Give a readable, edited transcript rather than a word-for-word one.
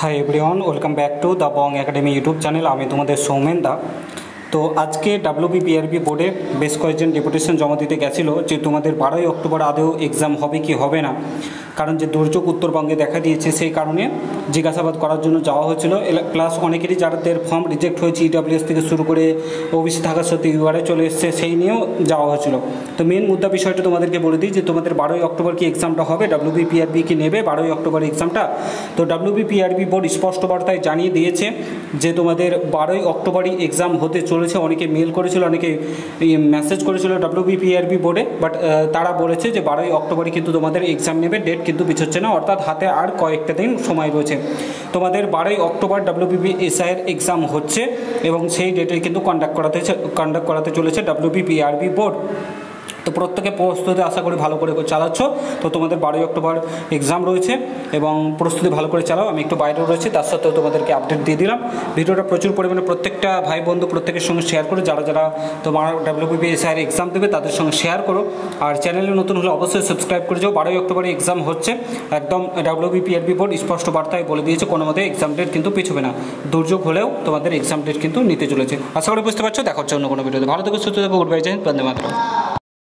Hi everyone, welcome back to the Bong academy YouTube channel. আমি তোমাদের সৌমেন দা। তো আজকে ডাব্লিউবিপিআরবি বোর্ডে বেশ কয়েকজন ডেপুটেশন জমা দিতে গেছিলো যে তোমাদের 12ই অক্টোবর আদৌ এক্সাম হবে কি হবে না, কারণ যে দুর্যোগ উত্তরবঙ্গে দেখা দিয়েছে সেই কারণে জিজ্ঞাসাবাদ করার জন্য যাওয়া হয়েছিল। প্লাস অনেকেরই যাদের ফর্ম রিজেক্ট হয়েছে ইডাব্লিউএস থেকে শুরু করে ওবিসি থাকা সত্ত্বেও ইউআরে চলে এসছে, সেই নিয়েও যাওয়া হয়েছিল। তো মেন মুদ্রা বিষয়টা তোমাদেরকে বলে দিই যে তোমাদের 12ই অক্টোবর কি এক্সামটা হবে, ডাব্লিউবিপিআরবি কি নেবে 12ই অক্টোবর এক্সামটা। তো ডাব্লিউবিপিআরবি বোর্ড স্পষ্ট বার্তায় জানিয়ে দিয়েছে যে তোমাদের 12ই অক্টোবরই এক্সাম হতে চলেছে। অনেকে মেল করেছিল, অনেকে মেসেজ করেছিল ডাব্লিউবিপিআরবি বোর্ডে, বাট তারা বলেছে যে 12ই অক্টোবরই কিন্তু তোমাদের এক্সাম নেবে, ডেট কিন্তু পিছোচ্ছে না, অর্থাৎ হাতে আর কয়েকটা দিন সময় রয়েছে। তোমাদের 12ই অক্টোবর ডাব্লিউবিপিএসআইয়ের এক্সাম হচ্ছে এবং সেই ডেটে কিন্তু কন্ডাক্ট করাতে চলেছে ডাব্লিউবিপিআরবি বোর্ড। তো প্রত্যেকে প্রস্তুতি আশা করি ভালো করে চালাচ্ছ। তো তোমাদের 12ই অক্টোবর এক্সাম রয়েছে এবং প্রস্তুতি ভালো করে চালাও। আমি একটু বাইরেও রয়েছি, তার সত্ত্বেও তোমাদেরকে আপডেট দিয়ে দিলাম। ভিডিওটা প্রচুর পরিমাণে প্রত্যেকটা ভাই বন্ধু প্রত্যেকের সঙ্গে শেয়ার করো, যারা যারা তোমার ডাব্লিউবিপিএসআইয়ের এক্সাম দেবে তাদের সঙ্গে শেয়ার করো। আর চ্যানেলে নতুন হলে অবশ্যই সাবস্ক্রাইব করে যাও। 12ই অক্টোবরে এক্সাম হচ্ছে, একদম ডাব্লিউবিপিআরবি বোর্ড স্পষ্ট বার্তায় বলে দিয়েছে কোনো মতে এক্সাম ডেট কিন্তু পিছবে না। দুর্যোগ হলেও তোমাদের এক্সাম ডেট কিন্তু নিতে চলেছে। আশা করি বুঝতে পারছো। দেখা হচ্ছে অন্য কোনো ভিডিওতে। ভালো থেকো, সুস্থ থেকো, গুড বাই, জয় হিন্দ, বন্দে মাতরম।